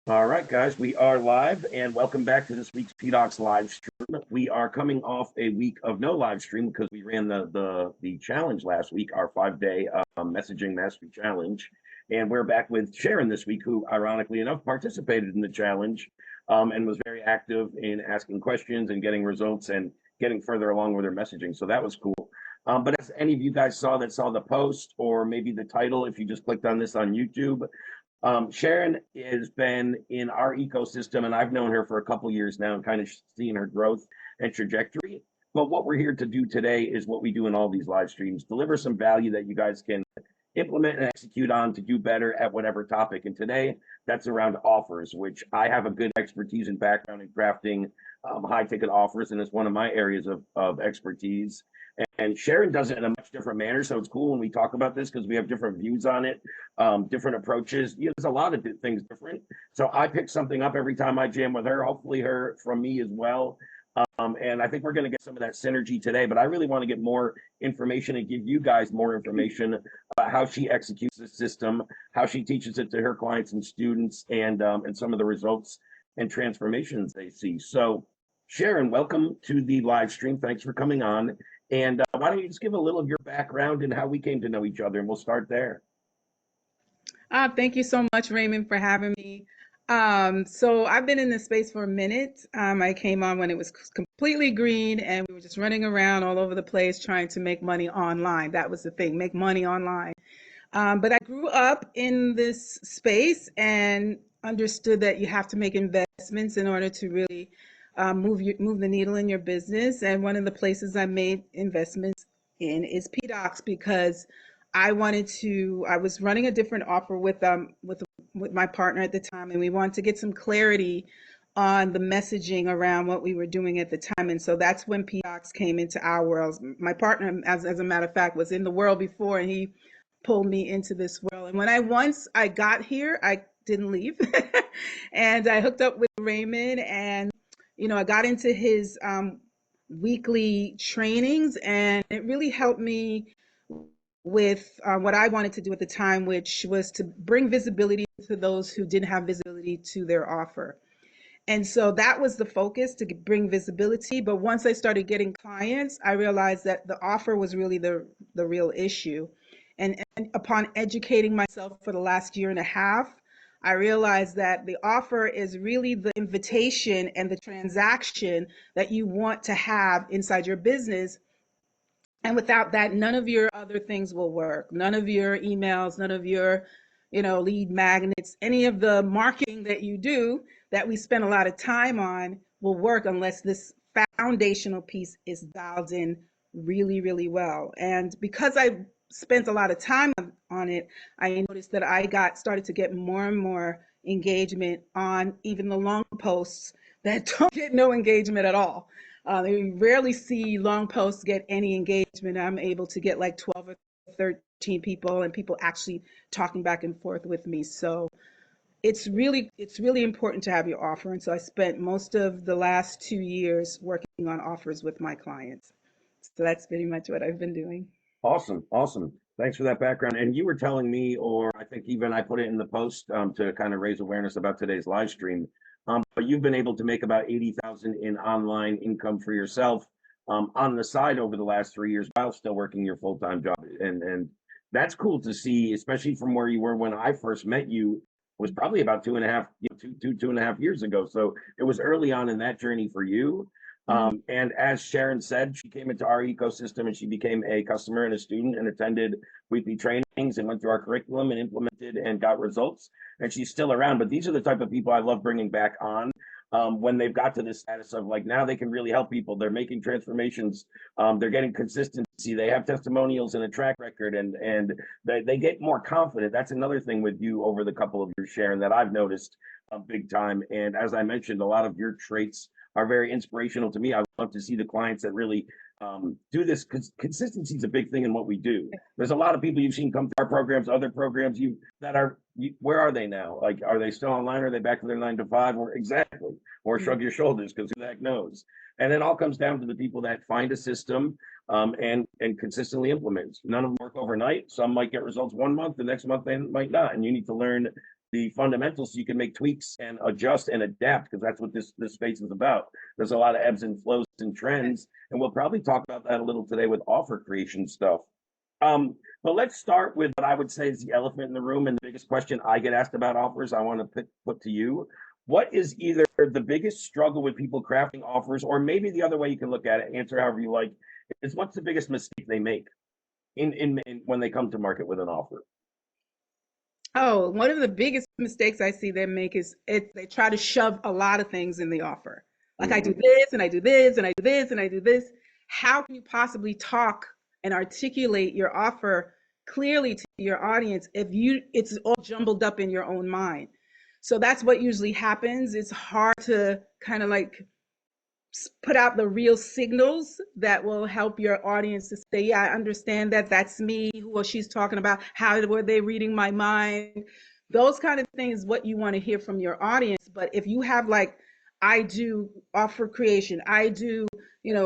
All right, guys, we are live and welcome back to this week's PDOCS live stream. We are coming off a week of no live stream because we ran the challenge last week, our 5-day messaging mastery challenge. And we're back with Sharon this week, who ironically enough participated in the challenge and was very active in asking questions and getting results and getting further along with her messaging. So that was cool. But as any of you guys saw the post or maybe the title, if you just clicked on this on YouTube, Sharon has been in our ecosystem, and I've known her for a couple years now and kind of seen her growth and trajectory. But what we're here to do today is what we do in all these live streams, deliver some value that you guys can implement and execute on to do better at whatever topic. And today, that's around offers, which I have a good expertise and background in crafting high ticket offers, and it's one of my areas of expertise. And Sharon does it in a much different manner. So it's cool when we talk about this because we have different views on it, different approaches. There's a lot of things different. So I pick something up every time I jam with her, hopefully her from me as well. And I think we're going to get some of that synergy today, but I really want to get more information and give you guys more information about how she executes the system, how she teaches it to her clients and students, and some of the results and transformations they see. So Sharon, welcome to the live stream. Thanks for coming on. And why don't you just give a little of your background and how we came to know each other, and we'll start there. Thank you so much, Raymond, for having me. So I've been in this space for a minute. I came on when it was completely green and we were just running around all over the place trying to make money online. That was the thing, make money online. But I grew up in this space and understood that you have to make investments in order to really move the needle in your business. And one of the places I made investments in is PDOCS because I was running a different offer with my partner at the time, and we wanted to get some clarity on the messaging around what we were doing at the time. And so that's when PDOCS came into our world. My partner, as a matter of fact, was in the world before, and he pulled me into this world. And once I got here, I didn't leave. And I hooked up with Raymond, and I got into his weekly trainings, and it really helped me with what I wanted to do at the time, which was to bring visibility to those who didn't have visibility to their offer. And so that was the focus, to bring visibility. But once I started getting clients, I realized that the offer was really the real issue. And upon educating myself for the last year and a half, I realized that the offer is really the invitation and the transaction that you want to have inside your business. And without that, none of your other things will work. None of your emails, none of your, lead magnets, any of the marketing that you do that we spend a lot of time on will work unless this foundational piece is dialed in really, really well. And because I spent a lot of time on it, I noticed that started to get more and more engagement on even the long posts that don't get no engagement at all. You rarely see long posts get any engagement. I'm able to get like 12 or 13 people, and people actually talking back and forth with me. So it's really important to have your offer. And so I spent most of the last 2 years working on offers with my clients. So that's pretty much what I've been doing. Awesome, awesome. Thanks for that background. And you were telling me, or I think even I put it in the post to kind of raise awareness about today's live stream. But you've been able to make about 80,000 in online income for yourself on the side over the last 3 years while still working your full-time job. And that's cool to see, especially from where you were when I first met you, was probably about 2.5 years ago. So it was early on in that journey for you. And as Sharon said, she came into our ecosystem and she became a customer and a student and attended weekly trainings and went through our curriculum and implemented and got results. And she's still around. But these are the type of people I love bringing back on when they've got to this status of like now they can really help people. They're making transformations. They're getting consistency. They have testimonials and a track record, and they get more confident. That's another thing with you over the couple of years, Sharon, that I've noticed big time. And as I mentioned, a lot of your traits are very inspirational to me. I love to see the clients that really do this, because consistency is a big thing in what we do. There's a lot of people you've seen come through our programs, other programs where are they now? Like, are they still online? Are they back to their 9 to 5? Or exactly, or shrug your shoulders because who the heck knows? And it all comes down to the people that find a system and consistently implement. None of them work overnight. Some might get results one month, the next month they might not. And you need to learn the fundamentals so you can make tweaks and adjust and adapt, because that's what this space is about. There's a lot of ebbs and flows and trends, and we'll probably talk about that a little today with offer creation stuff. But let's start with what I would say is the elephant in the room, and the biggest question I get asked about offers I want to put to you. What is either the biggest struggle with people crafting offers, or maybe the other way you can look at it, answer however you like, is what's the biggest mistake they make in when they come to market with an offer? Oh, one of the biggest mistakes I see them make is they try to shove a lot of things in the offer. Like I do Mm-hmm. this and I do this and I do this and I do this. How can you possibly talk and articulate your offer clearly to your audience if it's all jumbled up in your own mind? So that's what usually happens. It's hard to kind of like put out the real signals that will help your audience to say, yeah, I understand that. That's me. Who she's talking about. How were they reading my mind? Those kind of things, what you want to hear from your audience. But if you have like, I do offer creation, I do,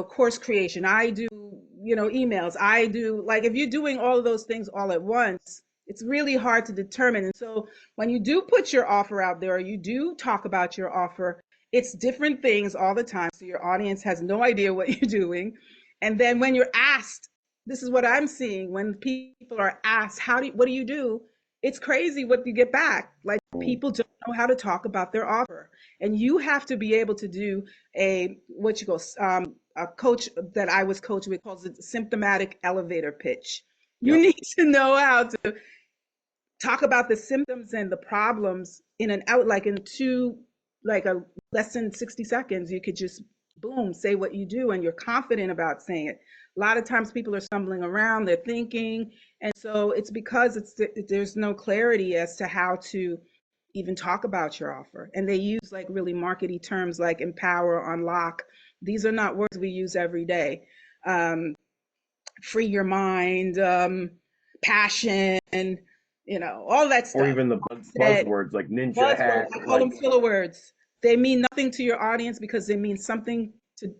course creation, I do, emails, I do, like, if you're doing all of those things all at once, it's really hard to determine. And so when you do put your offer out there, or you do talk about your offer, it's different things all the time. So your audience has no idea what you're doing. And then when you're asked, this is what I'm seeing when people are asked, what do you do? It's crazy what you get back. Like people don't know how to talk about their offer. And you have to be able to do a coach that I was coaching with calls it symptomatic elevator pitch. You Yep. need to know how to talk about the symptoms and the problems in an out like in two like a less than 60 seconds. You could just boom say what you do and you're confident about saying it. A lot of times people are stumbling around, they're thinking, and so it's because there's no clarity as to how to even talk about your offer, and they use like really markety terms like empower, unlock. These are not words we use every day. Free your mind, passion, all that Or stuff. even the That buzzwords like ninja buzzwords, hack, I call like them filler words. They mean nothing to your audience because they mean something to,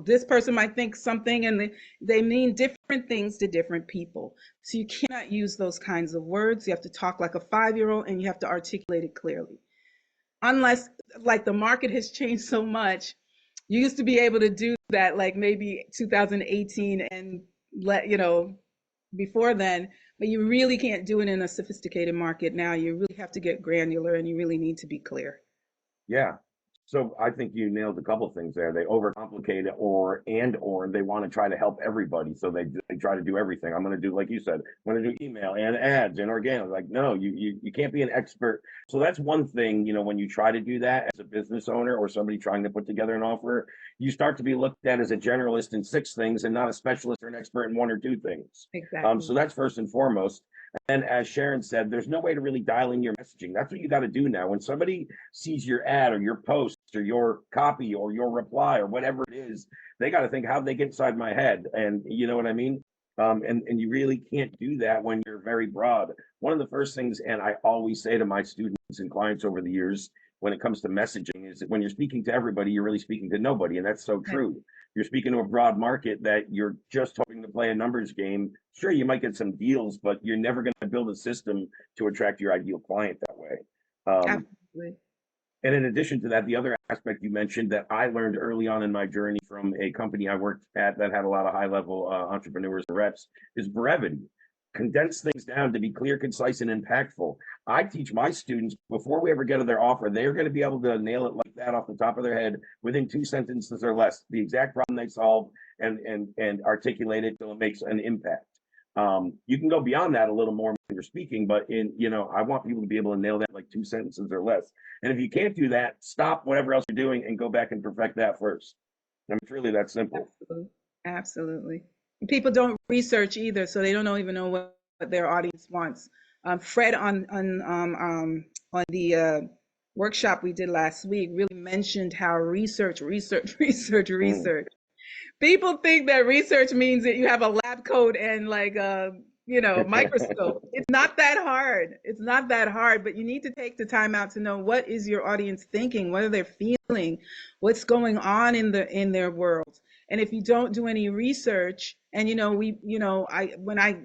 this person might think something, and they mean different things to different people. So you cannot use those kinds of words. You have to talk like a 5-year-old and you have to articulate it clearly. Unless like the market has changed so much, you used to be able to do that like maybe 2018 and before then, but you really can't do it in a sophisticated market now. You really have to get granular and you really need to be clear. yeah. So I think you nailed a couple of things there. They overcomplicate it, or they want to try to help everybody. So they try to do everything. I'm going to do, like you said, I'm going to do email and ads and organic. Like, no, you can't be an expert. So that's one thing, when you try to do that as a business owner or somebody trying to put together an offer, you start to be looked at as a generalist in 6 things and not a specialist or an expert in 1 or 2 things. Exactly. So that's first and foremost. And as Sharon said, there's no way to really dial in your messaging. That's what you got to do now. When somebody sees your ad or your post or your copy or your reply or whatever it is, they got to think, how they get inside my head? And you know what I mean? And you really can't do that when you're very broad. One of the first things, and I always say to my students and clients over the years, when it comes to messaging, is that when you're speaking to everybody, you're really speaking to nobody. And that's so true. You're speaking to a broad market that you're just hoping to play a numbers game. Sure, you might get some deals, but you're never going to build a system to attract your ideal client that way. Absolutely. And in addition to that, the other aspect you mentioned that I learned early on in my journey from a company I worked at that had a lot of high level entrepreneurs and reps is brevity. Condense things down to be clear, concise, and impactful. I teach my students before we ever get to their offer, they're going to be able to nail it like that off the top of their head within 2 sentences or less, the exact problem they solve, and articulate it till it makes an impact. You can go beyond that a little more when you're speaking, but I want people to be able to nail that like 2 sentences or less. And if you can't do that, stop whatever else you're doing and go back and perfect that first. I mean, it's really that simple. Absolutely. Absolutely. People don't research either, so they don't even know what their audience wants. Fred on the workshop we did last week really mentioned how research. Mm. People think that research means that you have a lab coat and like a microscope. It's not that hard. It's not that hard, but you need to take the time out to know what is your audience thinking, what are they feeling, what's going on in their world. And if you don't do any research, and I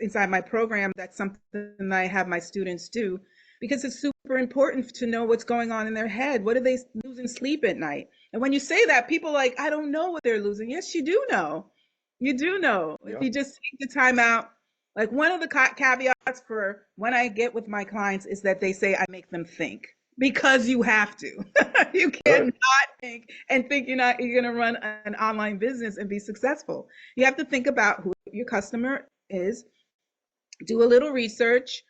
inside my program, that's something I have my students do because it's super super important to know what's going on in their head. What are they losing sleep at night? And when you say that, people are like, I don't know what they're losing. Yes, you do know. You do know. If Yep. you just take the time out. Like one of the caveats for when I get with my clients is that they say I make them think because you have to. You Good. cannot think and think you're going to run an online business and be successful. You have to think about who your customer is, do a little research,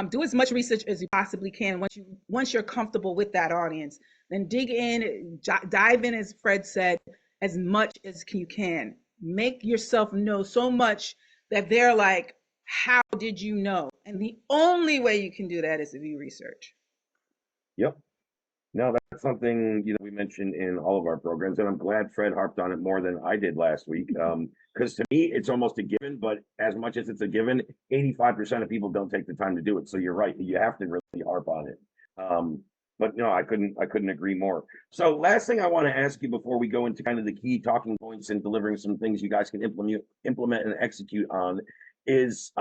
do as much research as you possibly can. Once you're comfortable with that audience, then dig in, dive in, as Fred said, as much as you can. Make yourself know so much that they're like, how did you know? And the only way you can do that is if you research. Yep. No, that's something, we mentioned in all of our programs, and I'm glad Fred harped on it more than I did last week. Because to me, it's almost a given, but as much as it's a given, 85% of people don't take the time to do it. So you're right, you have to really harp on it. But no, I couldn't agree more. So last thing I want to ask you before we go into kind of the key talking points and delivering some things you guys can implement and execute on is,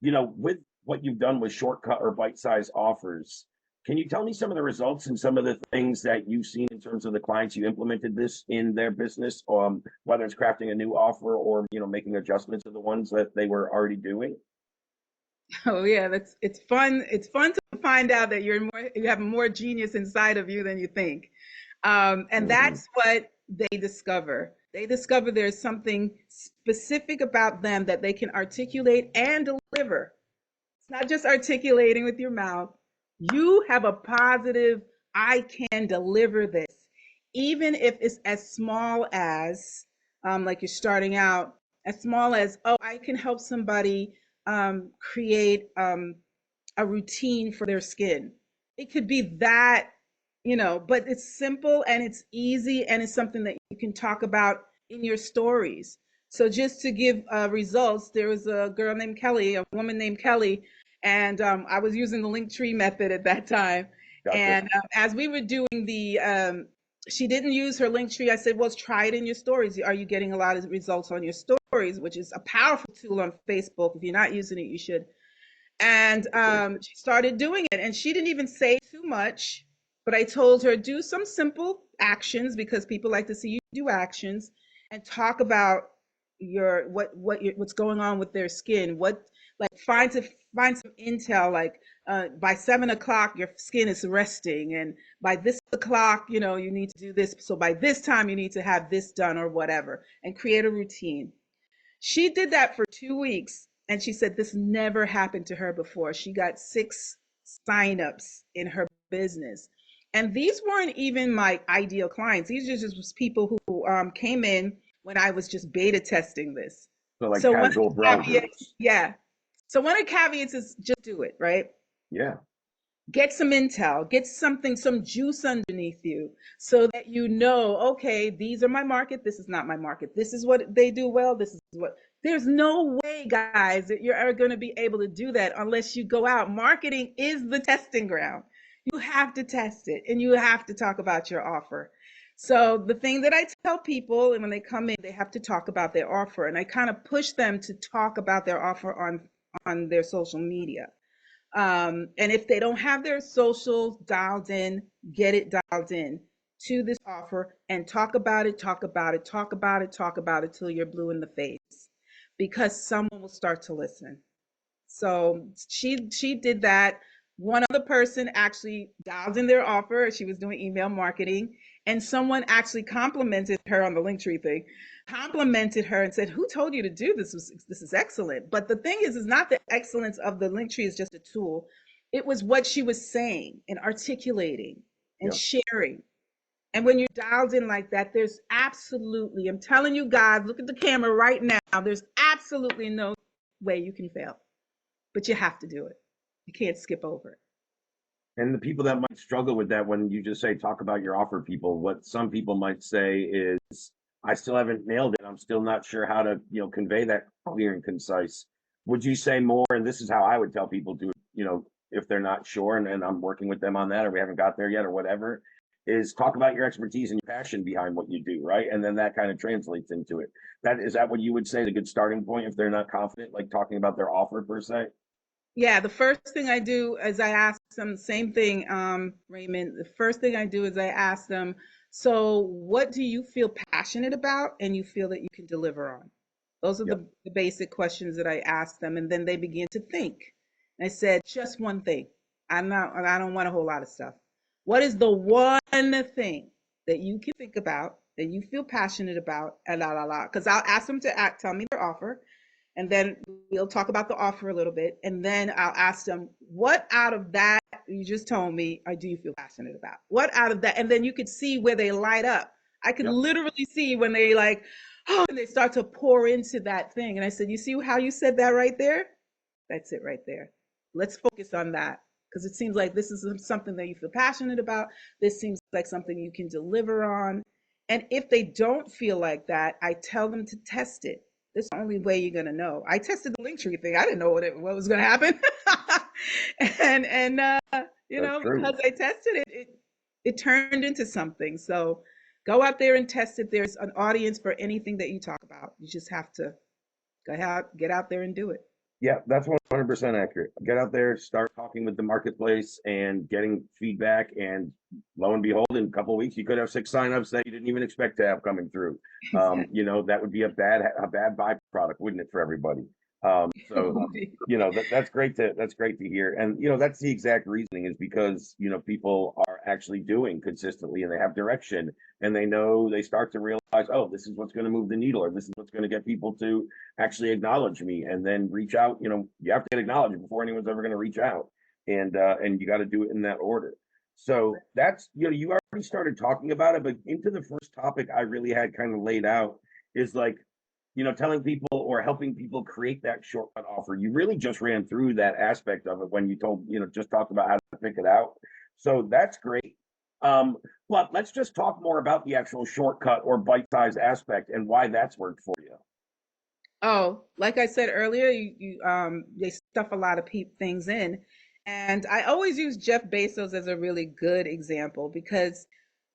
with what you've done with shortcut or bite-sized offers. Can you tell me some of the results and some of the things that you've seen in terms of the clients you implemented this in their business, whether it's crafting a new offer or making adjustments to the ones that they were already doing? Oh yeah, it's fun. It's fun to find out that you have more genius inside of you than you think. And Mhm. that's what they discover. They discover there's something specific about them that they can articulate and deliver. It's not just articulating with your mouth. You have a positive, I can deliver this. Even if it's as small as, like you're starting out, as small as, oh, I can help somebody create a routine for their skin. It could be that, but it's simple and it's easy and it's something that you can talk about in your stories. So just to give results, there was a girl named Kelly, a woman named Kelly, and I was using the link tree method at that time. Gotcha. And as we were doing she didn't use her link tree. I said, well, try it in your stories. Are you getting a lot of results on your stories, which is a powerful tool on Facebook. If you're not using it, you should. And Agree. she started doing it, and she didn't even say too much, but I told her do some simple actions because people like to see you do actions, and talk about what's going on with their skin. What, like, find some intel, like by 7 o'clock your skin is resting, and by this o'clock you need to do this, so by this time you need to have this done or whatever, and create a routine. She did that for 2 weeks, and she said this never happened to her before. She got 6 signups in her business. And these weren't even my ideal clients. These are just people who came in when I was just beta testing this. So like So one of casual the caveats, browsers. yeah. So one of the caveats is just do it, right? Yeah. Get some intel, get something, some juice underneath you so that okay, these are my market, this is not my market, this is what they do well, this is what. There's no way, guys, that you're ever going to be able to do that unless you go out. Marketing is the testing ground. You have to test it and you have to talk about your offer. So the thing that I tell people, and when they come in, they have to talk about their offer, and I kind of push them to talk about their offer on their social media. And if they don't have their socials dialed in, get it dialed in to this offer and talk about it, talk about it, talk about it, talk about it till you're blue in the face, because someone will start to listen. So she did that. One other person actually dialed in their offer. She was doing email marketing, and someone actually complimented her on the Linktree thing. Complimented her and said, "Who told you to do this? This is excellent." But the thing is not the excellence of the Linktree is just a tool. It was what she was saying and articulating and Yeah. sharing. And when you're dialed in like that, there's absolutely, I'm telling you guys, look at the camera right now. There's absolutely no way you can fail, but you have to do it. You can't skip over it. And the people that might struggle with that, when you just say talk about your offer, people, what some people might say is, I still haven't nailed it. I'm still not sure how to, convey that clear and concise. Would you say more? And this is how I would tell people to, if they're not sure, and I'm working with them on that, or we haven't got there yet, or whatever, is talk about your expertise and your passion behind what you do, right? And then that kind of translates into it. Is that what you would say is a good starting point if they're not confident, like talking about their offer per se? Yeah, the first thing I do is I ask them same thing, Raymond. The first thing I do is I ask them, so what do you feel passionate about and you feel that you can deliver on? Those are Yep. the basic questions that I ask them, and then they begin to think. And I said, just one thing. I don't want a whole lot of stuff. What is the one thing that you can think about that you feel passionate about, and la la la? Because I'll ask them to tell me their offer, and then we'll talk about the offer a little bit, and then I'll ask them, what out of that you just told me, or do you feel passionate about? What out of that? And then you could see where they light up. I could Yep. literally see when they like, oh, and they start to pour into that thing. And I said, you see how you said that right there? That's it right there. Let's focus on that, because it seems like this is something that you feel passionate about. This seems like something you can deliver on. And if they don't feel like that, I tell them to test it. This is the only way you're gonna know. I tested the Linktree thing. I didn't know what was gonna happen, and you That's know, true. because I tested it, it turned into something. So go out there and test it. There's an audience for anything that you talk about. You just have to get out there and do it. Yeah, that's 100% accurate. Get out there, start talking with the marketplace and getting feedback. And lo and behold, in a couple of weeks, you could have 6 signups that you didn't even expect to have coming through. Exactly. You know, that would be a bad byproduct, wouldn't it, for everybody? So, you know, that's great to hear. And, you know, that's the exact reasoning, is because, you know, people are actually doing consistently and they have direction, and they know, they start to realize, oh, this is what's going to move the needle, or this is what's going to get people to actually acknowledge me and then reach out. You know, you have to get acknowledged before anyone's ever going to reach out. And you got to do it in that order. So that's, you know, you already started talking about it, but into the first topic I really had kind of laid out is like, you know, telling people or helping people create that shortcut offer. You really just ran through that aspect of it when you told, you know, just talked about how to pick it out. So that's great. But let's just talk more about the actual shortcut or bite-size aspect and why that's worked for you. Oh, like I said earlier, they stuff a lot of things in, and I always use Jeff Bezos as a really good example, because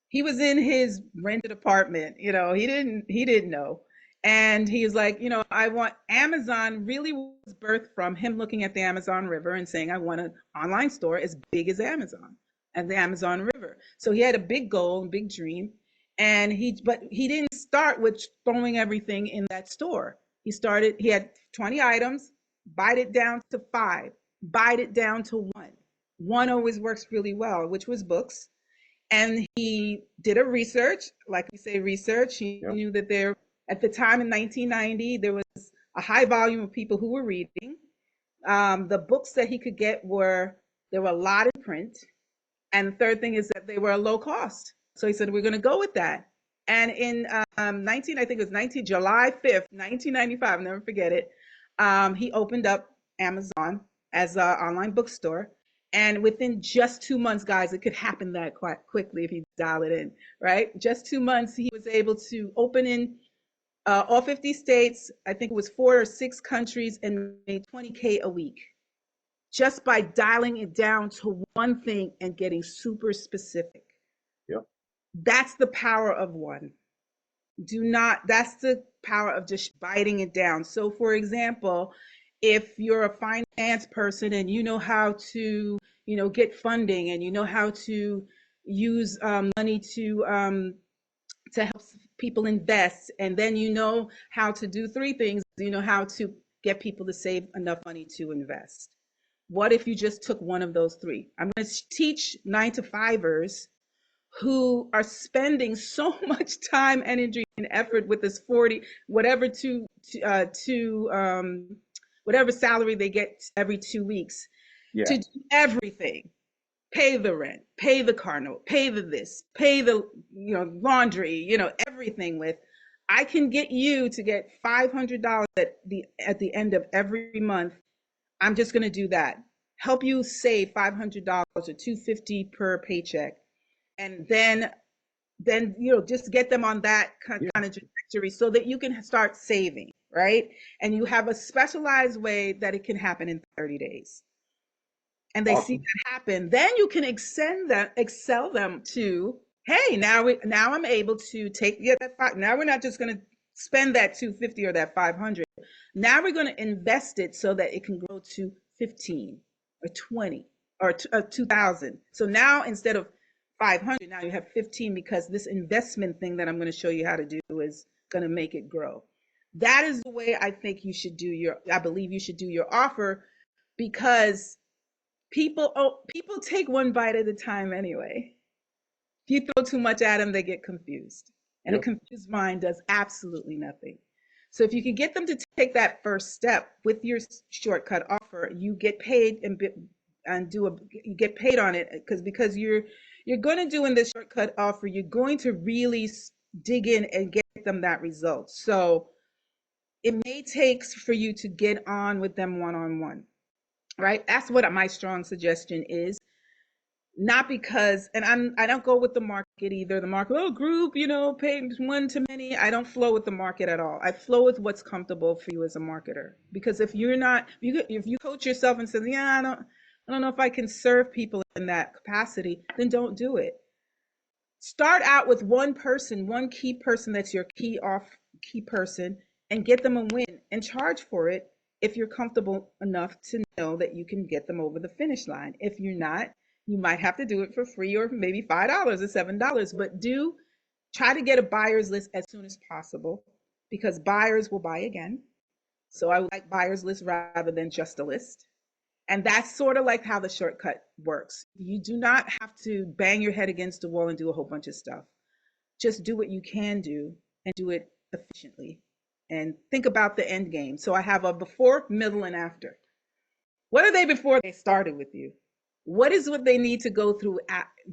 he was in his rented apartment. You know, he didn't know, and he was like, you know, I want Amazon. Really was birthed from him looking at the Amazon River and saying, I want an online store as big as Amazon and the Amazon River. So he had a big goal, big dream, and but he didn't start with throwing everything in that store. He had 20 items, bite it down to 5, bite it down to 1. One always works really well, which was books. And he did a research, like we say, research. He Yep. knew that at the time in 1990, there was a high volume of people who were reading. The books that he could get there were a lot in print. And the third thing is that they were a low cost. So he said, we're going to go with that. And in I think it was July 5th, 1995, I'll never forget it, he opened up Amazon as an online bookstore. And within just 2 months, guys, it could happen that quite quickly if you dial it in, right? Just 2 months, he was able to open in all 50 states. I think it was 4 or 6 countries, and made 20K a week, just by dialing it down to one thing and getting super specific. Yep. That's the power of one. That's the power of just biting it down. So, for example, if you're a finance person and you know how to, get funding, and you know how to use money to help people invest, and then you know how to do 3 things, you know how to get people to save enough money to invest. What if you just took one of those 3? I'm going to teach 9 to 5ers who are spending so much time, energy, and effort with this 40, whatever whatever salary they get every 2 weeks, Yeah. to do everything. Pay the rent, pay the car note, pay the this, pay the laundry, everything with. I can get you to get $500 at the end of every month. I'm just going to do that. Help you save $500 or $250 per paycheck, and then just get them on that kind of trajectory so that you can start saving, right? And you have a specialized way that it can happen in 30 days. And they see that happen. Then you can excel them to, hey, now I'm able to that 5. Now we're not just going to spend that 250 or that 500. Now we're going to invest it so that it can grow to 15 or 20 or 2,000. So now instead of 500, now you have 15 because this investment thing that I'm going to show you how to do is going to make it grow. That is the way I think you should do I believe you should do your offer, because people take one bite at a time anyway. If you throw too much at them, they get confused. And a Yep. confused mind does absolutely nothing. So if you can get them to take that first step with your shortcut offer, you get paid you get paid on it, because you're going to do in this shortcut offer, you're going to really dig in and get them that result. So it may take for you to get on with them one-on-one, right? That's what my strong suggestion is. Not because, and I don't go with the market either. The market, oh, group, pay one to many. I don't flow with the market at all. I flow with what's comfortable for you as a marketer. Because if you coach yourself and say, yeah, I don't know if I can serve people in that capacity, then don't do it. Start out with one person, one key person that's your key person, and get them a win and charge for it if you're comfortable enough to know that you can get them over the finish line. If you're not, you might have to do it for free, or maybe $5 or $7, but try to get a buyer's list as soon as possible, because buyers will buy again. So I would like buyer's list rather than just a list. And that's sort of like how the shortcut works. You do not have to bang your head against the wall and do a whole bunch of stuff. Just do what you can do and do it efficiently. And think about the end game. So I have a before, middle, and after. What are they before they started with you? What is what they need to go through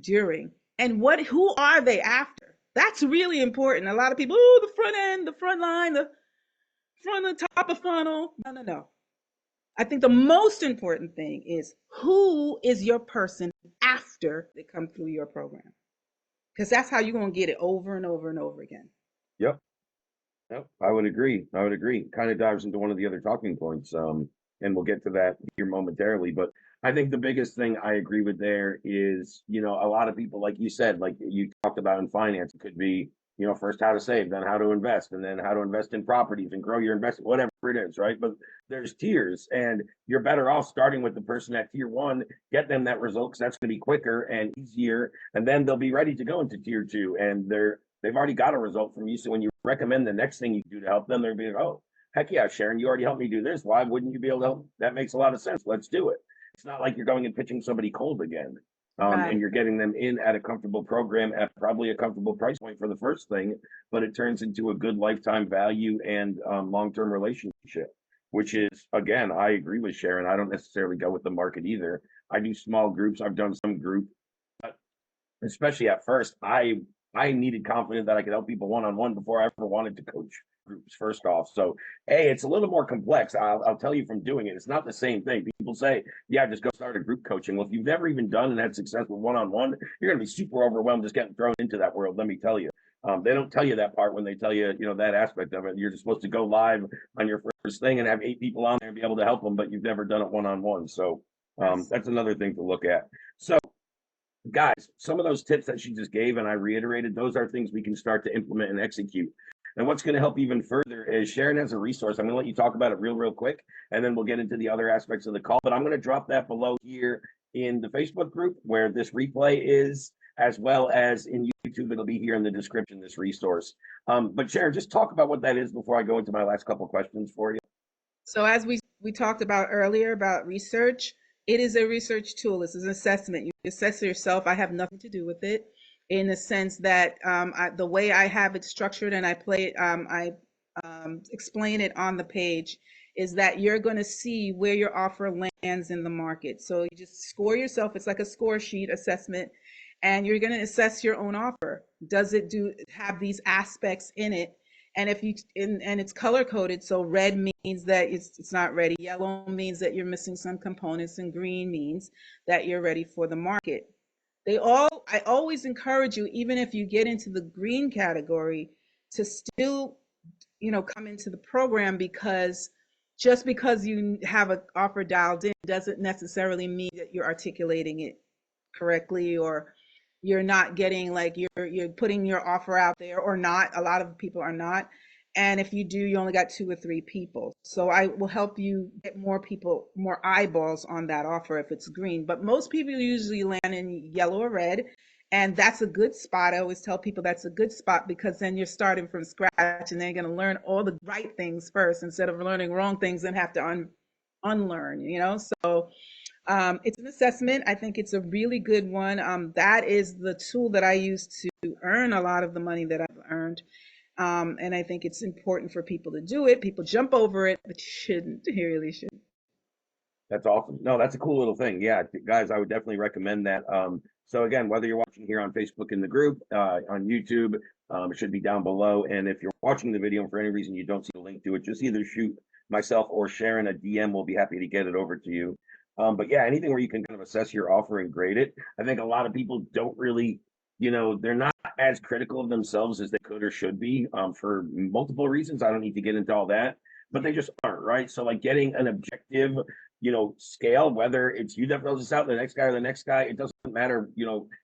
during? And who are they after? That's really important. A lot of people, oh, the front end, the front line, the top of funnel. No. I think the most important thing is, who is your person after they come through your program? Because that's how you're going to get it over and over and over again. Yep. Yep. I would agree. Kind of dives into one of the other talking points. And we'll get to that here momentarily. But I think the biggest thing I agree with there is, a lot of people, like you said, like you talked about in finance, it could be, first how to save, then how to invest, and then how to invest in properties and grow your investment, whatever it is, right? But there's tiers, and you're better off starting with the person at tier one, get them that result, because that's going to be quicker and easier, and then they'll be ready to go into tier two, and they've already got a result from you. So when you recommend the next thing you do to help them, they'll be like, oh, heck yeah, Sharon, you already helped me do this. Why wouldn't you be able to help? That makes a lot of sense. Let's do it. It's not like you're going and pitching somebody cold again. Right. And you're getting them in at a comfortable program at probably a comfortable price point for the first thing, but it turns into a good lifetime value and long-term relationship, which is, again, I agree with Sharon. I don't necessarily go with the market either. I do small groups. I've done some group, but especially at first, I needed confidence that I could help people one-on-one before I ever wanted to coach groups, first off. So, it's a little more complex. I'll tell you from doing it. It's not the same thing. People say, yeah, just go start a group coaching. Well, if you've never even done and had success with one-on-one, you're going to be super overwhelmed just getting thrown into that world. Let me tell you. They don't tell you that part when they tell you, that aspect of it. You're just supposed to go live on your first thing and have 8 people on there and be able to help them, but you've never done it one-on-one. So that's another thing to look at. So, guys, some of those tips that she just gave and I reiterated, those are things we can start to implement and execute. And what's going to help even further is Sharon has a resource. I'm going to let you talk about it real quick, and then we'll get into the other aspects of the call. But I'm going to drop that below here in the Facebook group where this replay is, as well as in YouTube. It'll be here in the description, this resource. But Sharon, just talk about what that is before I go into my last couple of questions for you. So as we talked about earlier about research, it is a research tool. It's an assessment. You assess yourself. I have nothing to do with it, in the sense that the way I have it structured and I play it, I explain it on the page, is that you're going to see where your offer lands in the market. So you just score yourself. It's like a score sheet assessment, and you're going to assess your own offer. Does it have these aspects in it? And if you and it's color coded, so red means that it's not ready, yellow means that you're missing some components, and green means that you're ready for the market. I always encourage you, even if you get into the green category, to still, come into the program, because just because you have an offer dialed in doesn't necessarily mean that you're articulating it correctly, or you're not getting, like, you're putting your offer out there, or not. A lot of people are not. And if you do, you only got 2 or 3 people. So I will help you get more people, more eyeballs on that offer if it's green. But most people usually land in yellow or red. And that's a good spot. I always tell people that's a good spot because then you're starting from scratch and they're going to learn all the right things first instead of learning wrong things and have to unlearn, you know? So it's an assessment. I think it's a really good one. That is the tool that I use to earn a lot of the money that I've earned. And I think it's important for people to do it. People jump over it, but you shouldn't. You really shouldn't. That's awesome. No, that's a cool little thing. Yeah, guys, I would definitely recommend that. So again, whether you're watching here on Facebook in the group, on YouTube, it should be down below. And if you're watching the video and for any reason you don't see a link to it, just either shoot myself or Sharon a DM. We'll be happy to get it over to you. But yeah, anything where you can kind of assess your offer and grade it. I think a lot of people don't really, they're not as critical of themselves as they could or should be, for multiple reasons. I don't need to get into all that, but they just aren't, right? So like getting an objective, scale, whether it's you that fills this out, the next guy or the next guy, it doesn't matter.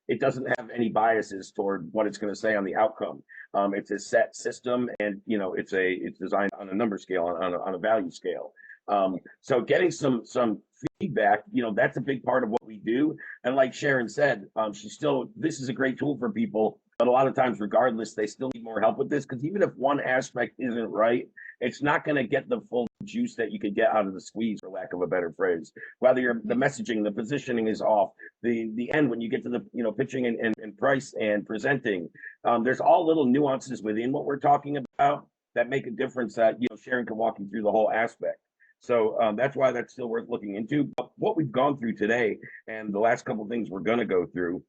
It doesn't have any biases toward what it's going to say on the outcome. It's a set system, and it's designed on a number scale, on a value scale. So getting some feedback, that's a big part of what we do. And like Sharon said, this is a great tool for people, but a lot of times, regardless, they still need more help with this because even if one aspect isn't right, it's not going to get the full juice that you could get out of the squeeze, for lack of a better phrase. Whether the messaging, the positioning is off, the end when you get to the pitching and price and presenting, there's all little nuances within what we're talking about that make a difference. That Sharon can walk you through the whole aspect. So that's why that's still worth looking into. But what we've gone through today and the last couple of things we're going to go through,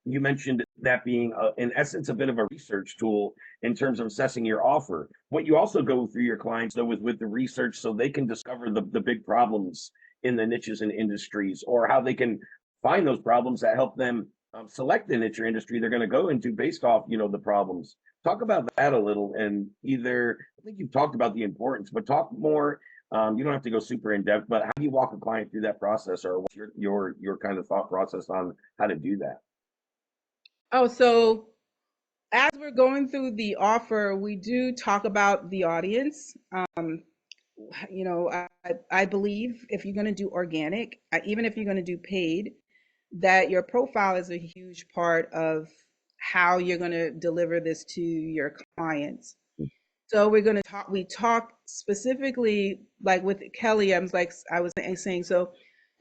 you mentioned that being, in essence, a bit of a research tool in terms of assessing your offer. What you also go through your clients, though, is with the research so they can discover the big problems in the niches and industries, or how they can find those problems that help them select the niche or industry they're going to go into based off, the problems. Talk about that a little, and I think you've talked about the importance, but talk more. You don't have to go super in depth, but how do you walk a client through that process, or what's your kind of thought process on how to do that? Oh, so as we're going through the offer, we do talk about the audience. I believe if you're going to do organic, even if you're going to do paid, that your profile is a huge part of how you're going to deliver this to your clients. So we talk specifically, like with Kelly, I was saying, so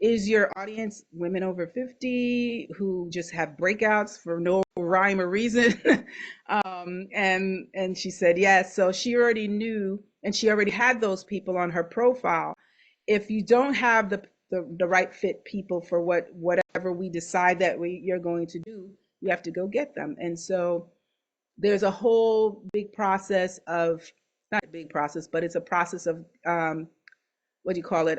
is your audience women over 50 who just have breakouts for no rhyme or reason? And she said yes. So she already knew, and she already had those people on her profile. If you don't have the right fit people for whatever we decide that you're going to do, you have to go get them. And so there's a whole big process of, not a big process, but it's a process of what do you call it?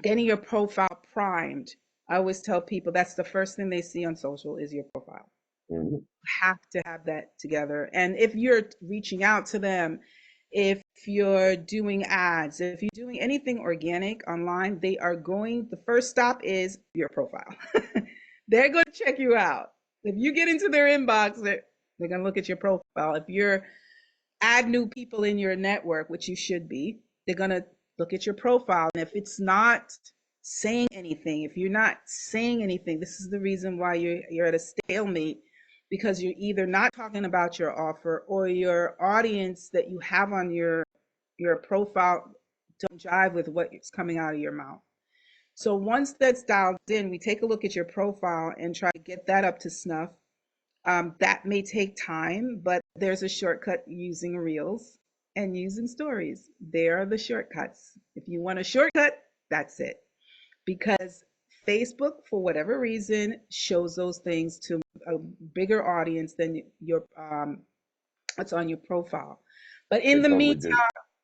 Getting your profile primed. I always tell people that's the first thing they see on social is your profile. Mm-hmm. You have to have that together. And if you're reaching out to them, if you're doing ads, if you're doing anything organic online, the first stop is your profile. They're going to check you out. If you get into their inbox, they're going to look at your profile. If you're add new people in your network, which you should be, they're going to look at your profile. And if it's not saying anything, if you're not saying anything, this is the reason why you're at a stalemate, because you're either not talking about your offer or your audience that you have on your profile don't jive with what's coming out of your mouth. So once that's dialed in, we take a look at your profile and try to get that up to snuff. That may take time, but there's a shortcut using Reels and using stories. They are the shortcuts. If you want a shortcut, that's it. Because Facebook, for whatever reason, shows those things to a bigger audience than what's on your profile. But in the meantime,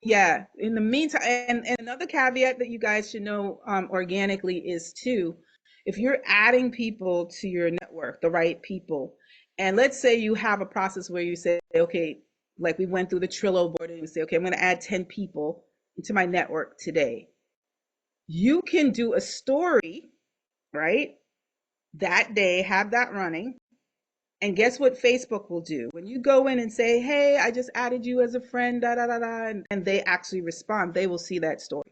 yeah, in the meantime, and another caveat that you guys should know organically is too, if you're adding people to your network, the right people, and let's say you have a process where you say, okay, like we went through the Trello board and you say, okay, I'm going to add 10 people into my network today. You can do a story, right? That day, have that running. And guess what Facebook will do? When you go in and say, hey, I just added you as a friend, da da da da, and they actually respond, they will see that story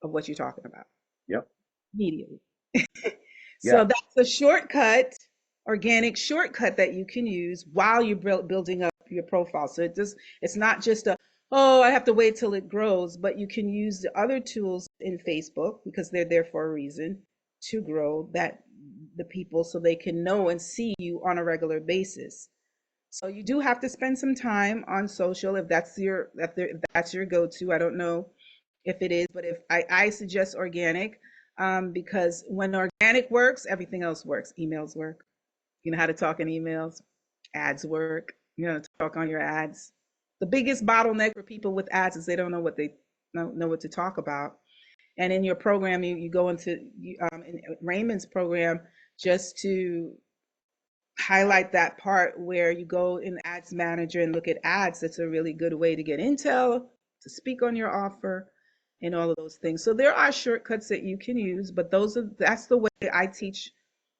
of what you're talking about Yep. immediately. So Yeah. that's a shortcut, organic shortcut that you can use while you're building up your profile. So it's not just a, oh, I have to wait till it grows, but you can use the other tools in Facebook because they're there for a reason to grow that the people so they can know and see you on a regular basis. So you do have to spend some time on social if that's your go-to. I don't know if it is, but if I suggest organic, because when organic works, everything else works. Emails work. You know how to talk in emails. Ads work. You know, talk on your ads. The biggest bottleneck for people with ads is they don't know what they know what to talk about. And in your program, you go into in Raymond's program just to highlight that part where you go in Ads Manager and look at ads. That's a really good way to get intel, to speak on your offer, and all of those things. So there are shortcuts that you can use, but that's the way I teach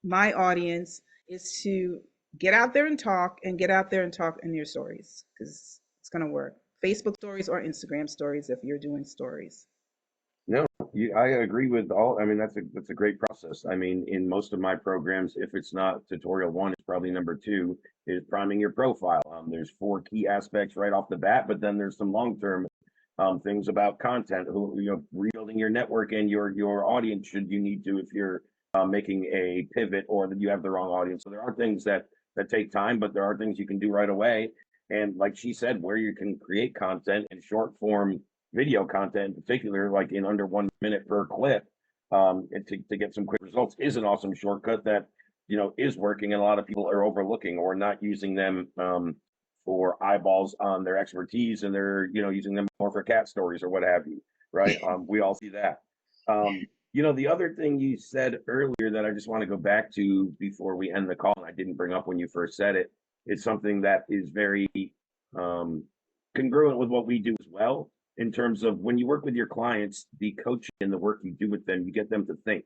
my audience is to get out there and talk in your stories because it's going to work. Facebook stories or Instagram stories if you're doing stories. No, I agree with all. I mean, that's a great process. I mean, in most of my programs, if it's not tutorial one, it's probably number two is priming your profile. There's four key aspects right off the bat, but then there's some long-term things about content. Who rebuilding your network and your audience should you need to if you're making a pivot or that you have the wrong audience. So there are things that take time, but there are things you can do right away. And like she said, where you can create content in short form video content in particular, like in under 1 minute per clip, and to get some quick results is an awesome shortcut that is working, and a lot of people are overlooking or not using them for eyeballs on their expertise, and they're using them more for cat stories or what have you, right? We all see that. The other thing you said earlier that I just want to go back to before we end the call, and I didn't bring up when you first said it, it's something that is very um, congruent with what we do as well in terms of when you work with your clients, the coaching and the work you do with them, you get them to think,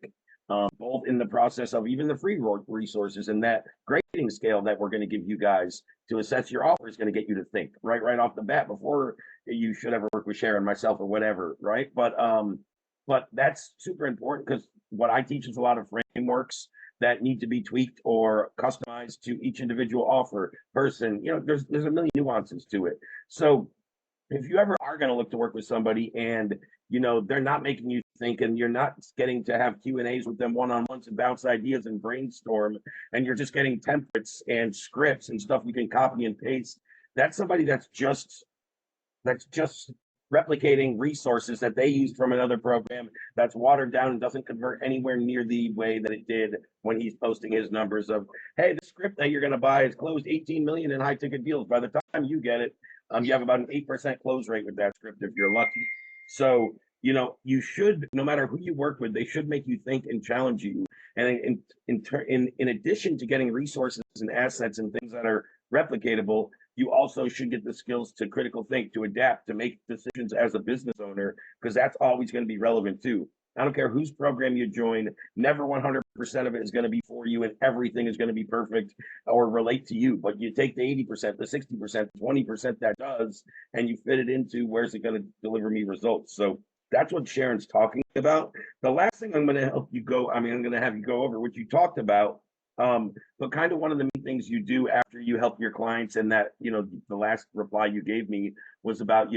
both in the process of even the free resources and that grading scale that we're going to give you guys to assess your offer is going to get you to think right off the bat before you should ever work with Sharon, myself, or whatever, right? But that's super important because what I teach is a lot of frameworks that need to be tweaked or customized to each individual offer person. There's a million nuances to it. So if you ever are going to look to work with somebody and they're not making you think and you're not getting to have Q&As with them one-on-ones and bounce ideas and brainstorm, and you're just getting templates and scripts and stuff you can copy and paste, that's somebody that's just replicating resources that they used from another program that's watered down and doesn't convert anywhere near the way that it did when he's posting his numbers of, hey, the script that you're going to buy has closed 18 million in high ticket deals. By the time you get it, you have about an 8% close rate with that script if you're lucky. So, you should, no matter who you work with, they should make you think and challenge you. And in addition to getting resources and assets and things that are replicatable, you also should get the skills to critical think, to adapt, to make decisions as a business owner, because that's always going to be relevant too. I don't care whose program you join, never 100% of it is going to be for you and everything is going to be perfect or relate to you. But you take the 80%, the 60%, 20% that does, and you fit it into where's it going to deliver me results. So that's what Sharon's talking about. The last thing I'm going to help you go, I'm going to have you go over what you talked about. But kind of one of the main things you do after you help your clients, and that, the last reply you gave me was about,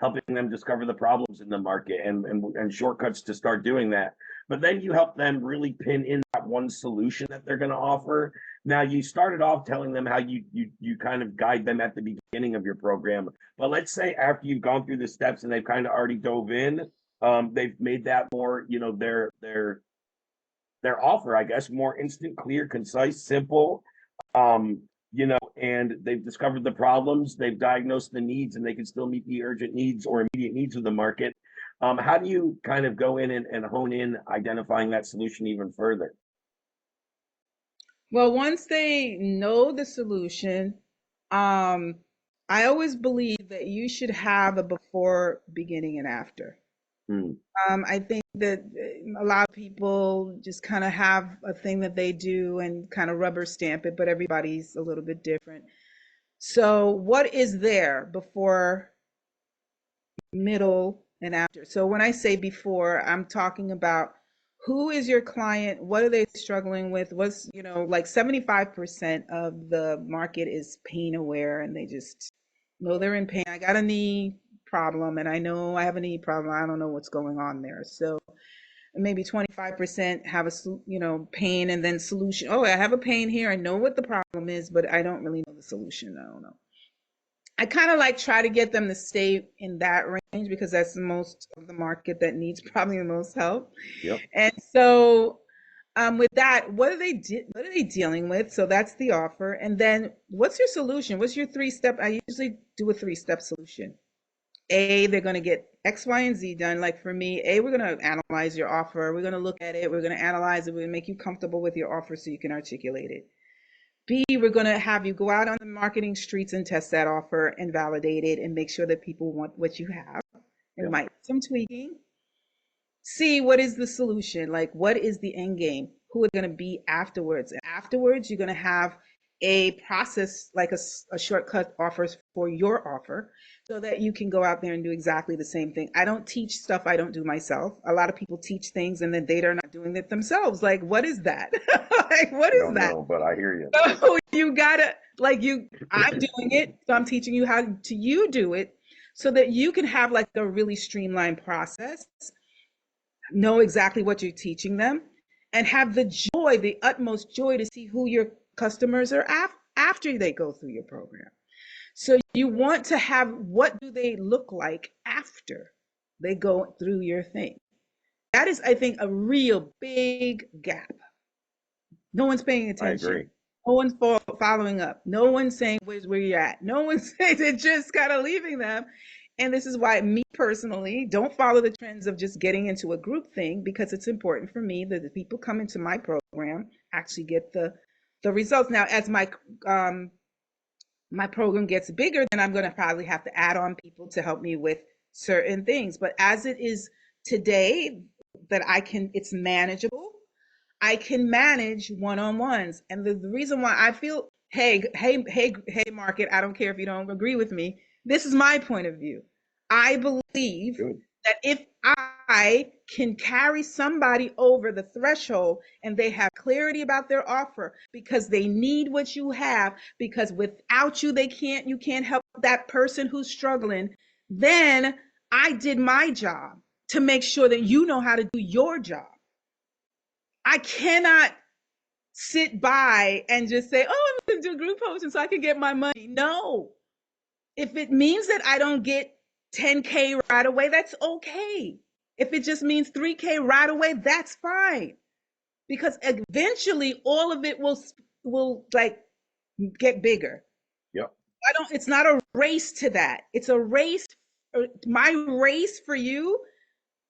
helping them discover the problems in the market and shortcuts to start doing that. But then you help them really pin in that one solution that they're going to offer. Now, you started off telling them how you kind of guide them at the beginning of your program. But let's say after you've gone through the steps and they've kind of already dove in, they've made that more, their offer, I guess, more instant, clear, concise, simple, and they've discovered the problems, they've diagnosed the needs, and they can still meet the urgent needs or immediate needs of the market. How do you kind of go in and hone in identifying that solution even further? Well, once they know the solution, I always believe that you should have a before, beginning, and after. Mm, I think that a lot of people just kind of have a thing that they do and kind of rubber stamp it, but everybody's a little bit different. So, what is there before, middle, and after? So, when I say before, I'm talking about who is your client? What are they struggling with? Like 75% of the market is pain aware and they just know they're in pain. I got a knee problem and I know I have a knee problem. I don't know what's going on there. So, maybe 25% have pain and then solution. Oh, I have a pain here. I know what the problem is, but I don't really know the solution. I don't know. I kind of like try to get them to stay in that range because that's the most of the market that needs probably the most help. yep. And so with that, what are they dealing with? So that's the offer. And then what's your solution? What's your three-step? I usually do a three-step solution. A, they're going to get X, Y, and Z done. Like for me, A, we're going to analyze your offer. We're going to look at it. We're going to analyze it. We're going to make you comfortable with your offer so you can articulate it. B, we're going to have you go out on the marketing streets and test that offer and validate it and make sure that people want what you have. And Yep. might some tweaking. C, what is the solution? Like, what is the end game? Who are going to be afterwards? And afterwards, you're going to have a process like a shortcut offers for your offer so that you can go out there and do exactly the same thing. I don't teach stuff I don't do myself. A lot of people teach things and then they're not doing it themselves. Like, what is that? Like, what I is don't that? know, but I hear you. So you gotta I'm doing it, so I'm teaching you how to you do it so that you can have like a really streamlined process, know exactly what you're teaching them, and have the joy, the utmost joy to see who your customers are after they go through your program. So you want to have what do they look like after they go through your thing. That is, I think, a real big gap. No one's paying I attention. agree. No one's following up. No one's saying where's where you're at. No one's saying they're just kind of leaving them. And this is why me personally don't follow the trends of just getting into a group thing because it's important for me that the people come into my program actually get the results. Now, as my program gets bigger, then I'm going to probably have to add on people to help me with certain things. But as it is today, that it's manageable. I can manage one-on-ones. And the reason why I feel, hey, market, I don't care if you don't agree with me. This is my point of view. I believe Good. that if I can carry somebody over the threshold and they have clarity about their offer because they need what you have, because without you, you can't help that person who's struggling, then I did my job to make sure that you know how to do your job. I cannot sit by and just say, oh, I'm going to do group coaching so I can get my money. No. If it means that I don't get 10K right away, that's okay. If it just means 3K right away, that's fine. Because eventually all of it will like get bigger. Yep. It's not a race to that. It's a race. My race for you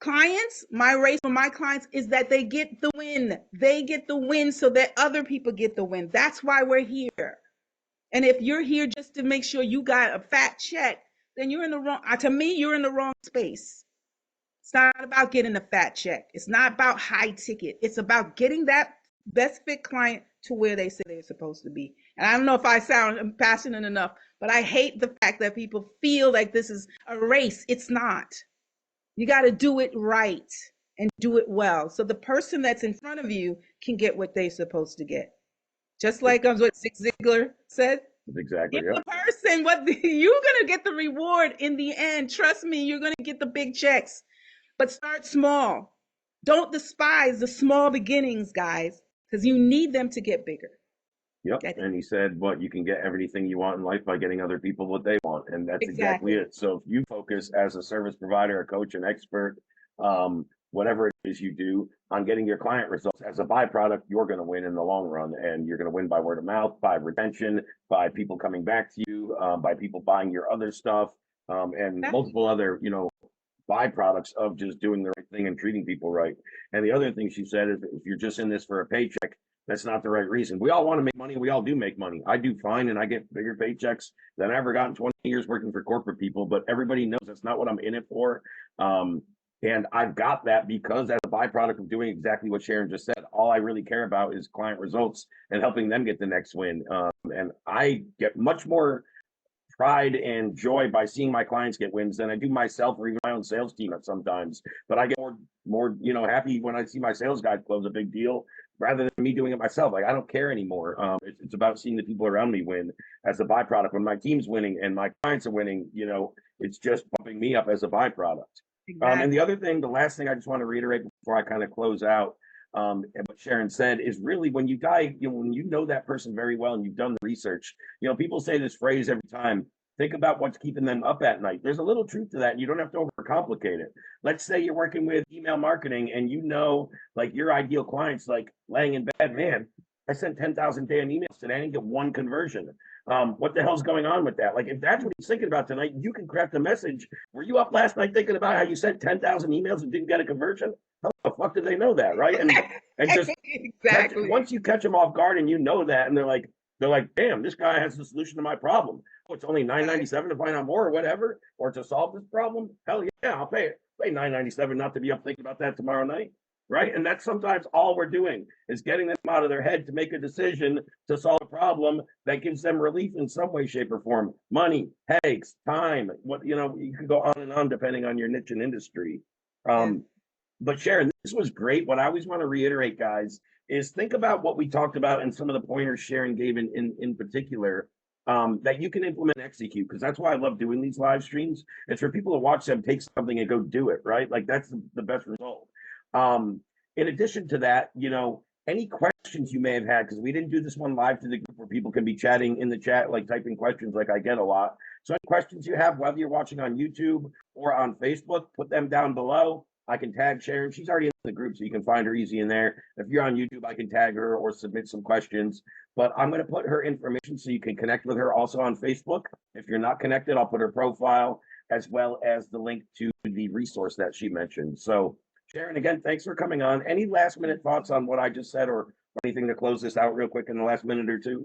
clients, my race for my clients is that they get the win. They get the win so that other people get the win. That's why we're here. And if you're here just to make sure you got a fat check, then you're in the wrong, to me, you're in the wrong space. It's not about getting a fat check. It's not about high ticket. It's about getting that best fit client to where they say they're supposed to be. And I don't know if I sound passionate enough, but I hate the fact that people feel like this is a race. It's not. You got to do it right and do it well. So the person that's in front of you can get what they're supposed to get. Just like what Zig Ziglar said. Exactly. Give Yep. the person you're going to get the reward in the end. Trust me, you're going to get the big checks. But start small. Don't despise the small beginnings, guys, because you need them to get bigger. Yep. And he said, "What you can get everything you want in life by getting other people what they want," and that's exactly it. So if you focus as a service provider, a coach, an expert, whatever it is you do, on getting your client results as a byproduct, you're going to win in the long run, and you're going to win by word of mouth, by retention, by people coming back to you, by people buying your other stuff, and multiple other, byproducts of just doing the right thing and treating people right. And the other thing she said is, if you're just in this for a paycheck, that's not the right reason. We all want to make money. We all do make money. I do fine, and I get bigger paychecks than I ever got in 20 years working for corporate people. But everybody knows that's not what I'm in it for. And I've got that because as a byproduct of doing exactly what Sharon just said, all I really care about is client results and helping them get the next win. And I get much more pride and joy by seeing my clients get wins than I do myself or even my own sales team at sometimes. But I get more, happy when I see my sales guys close a big deal rather than me doing it myself. Like I don't care anymore. It's about seeing the people around me win as a byproduct. When my team's winning and my clients are winning, it's just bumping me up as a byproduct. And the other thing, the last thing I just want to reiterate before I kind of close out, and what Sharon said is really when you die, when you know that person very well and you've done the research, people say this phrase every time. Think about what's keeping them up at night. There's a little truth to that. And you don't have to overcomplicate it. Let's say you're working with email marketing and like your ideal clients, like laying in bed, man, I sent 10,000 damn emails today. I didn't get one conversion. What the hell's going on with that? Like, if that's what he's thinking about tonight, you can craft a message. Were you up last night thinking about how you sent 10,000 emails and didn't get a conversion? How the fuck did they know that, right? And just exactly. once you catch them off guard and you know that, and they're like, damn, this guy has the solution to my problem. Oh, it's only $9.97 to find out more or whatever, or to solve this problem. Hell yeah, I'll pay it. Pay $9.97 not to be up thinking about that tomorrow night. Right. And that's sometimes all we're doing is getting them out of their head to make a decision to solve a problem that gives them relief in some way, shape, or form. Money, headaches, time, you can go on and on depending on your niche and industry. But Sharon, this was great. What I always want to reiterate, guys, is think about what we talked about and some of the pointers Sharon gave in particular that you can implement and execute, because that's why I love doing these live streams. It's for people to watch them take something and go do it, right? Like that's the best result. In addition to that, any questions you may have had, because we didn't do this one live to the group where people can be chatting in the chat, like typing questions like I get a lot. So any questions you have, whether you're watching on YouTube or on Facebook, put them down below. I can tag Sharon. She's already in the group, so you can find her easy in there. If you're on YouTube, I can tag her or submit some questions. But I'm going to put her information so you can connect with her also on Facebook. If you're not connected, I'll put her profile as well as the link to the resource that she mentioned. So Sharon, again, thanks for coming on. Any last minute thoughts on what I just said or anything to close this out real quick in the last minute or two?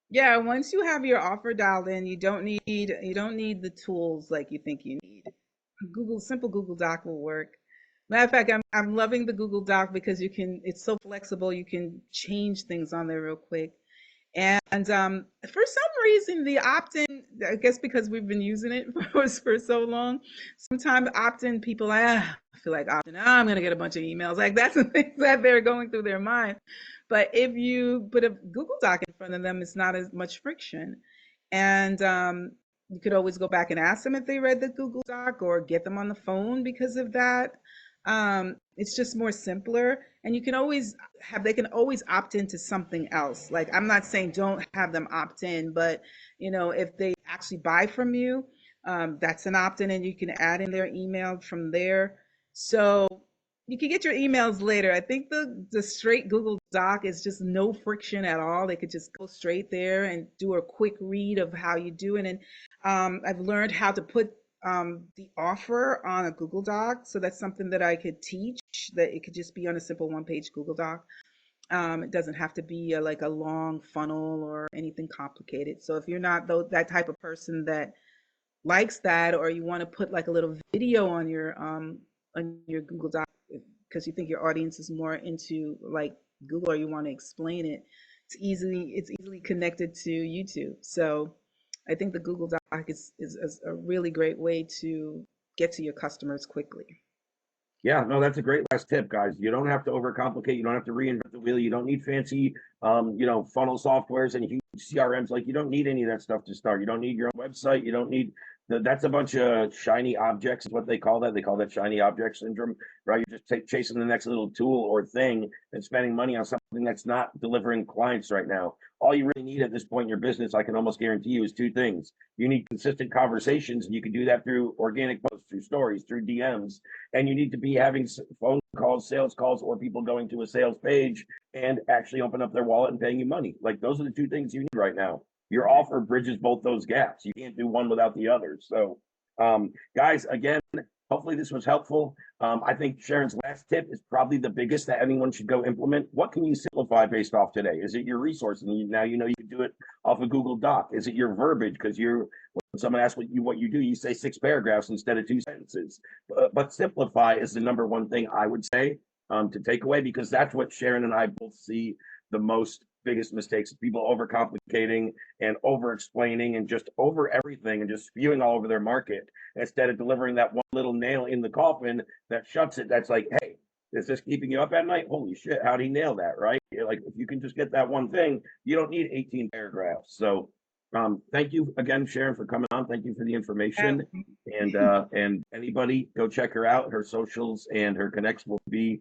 Yeah, once you have your offer dialed in, you don't need the tools like you think you need. Simple Google Doc will work. Matter of fact, I'm loving the Google Doc because it's so flexible. You can change things on there real quick. And for some reason, the opt-in, I guess because we've been using it for so long, sometimes opt-in people, I feel like opt-in, I'm going to get a bunch of emails. Like that's the things that they're going through their mind. But if you put a Google Doc in front of them, it's not as much friction. And you could always go back and ask them if they read the Google Doc or get them on the phone because of that. It's just more simpler, and they can always opt into something else. Like I'm not saying don't have them opt in, but if they actually buy from you, that's an opt in, and you can add in their email from there. So you can get your emails later. I think the straight Google Doc is just no friction at all. They could just go straight there and do a quick read of how you do it. And I've learned how to put the offer on a Google Doc. So that's something that I could teach, that it could just be on a simple one-page Google Doc. It doesn't have to be like a long funnel or anything complicated. So if you're not that type of person that likes that, or you want to put like a little video on your Google Doc because you think your audience is more into like Google, or you want to explain it, it's easily connected to YouTube. So I think the Google Doc is a really great way to get to your customers quickly. Yeah, no, that's a great last tip, guys. You don't have to overcomplicate. You don't have to reinvent the wheel. You don't need fancy, funnel softwares and huge CRMs. Like you don't need any of that stuff to start. You don't need your own website. You don't need that's a bunch of shiny objects is what they call that. They call that shiny object syndrome, right? You're just chasing the next little tool or thing and spending money on something that's not delivering clients right now. All you really need at this point in your business, I can almost guarantee you, is two things. You need consistent conversations, and you can do that through organic posts, through stories, through DMs. And you need to be having phone calls, sales calls, or people going to a sales page and actually open up their wallet and paying you money. Like those are the two things you need right now. Your offer bridges both those gaps. You can't do one without the other. So, guys, again, hopefully this was helpful. I think Sharon's last tip is probably the biggest that anyone should go implement. What can you simplify based off today? Is it your resource? And now you know you can do it off a Google Doc. Is it your verbiage? Because when someone asks what you do, you say 6 paragraphs instead of 2 sentences. But simplify is the number one thing I would say to take away, because that's what Sharon and I both see the most biggest mistakes: people overcomplicating and over explaining and just over everything and just spewing all over their market instead of delivering that one little nail in the coffin that shuts it. That's like, hey, is this keeping you up at night? Holy shit, how'd he nail that? Right? Like, if you can just get that one thing, you don't need 18 paragraphs. So thank you again, Sharon, for coming on. Thank you for the information. And anybody go check her out. Her socials and her connects will be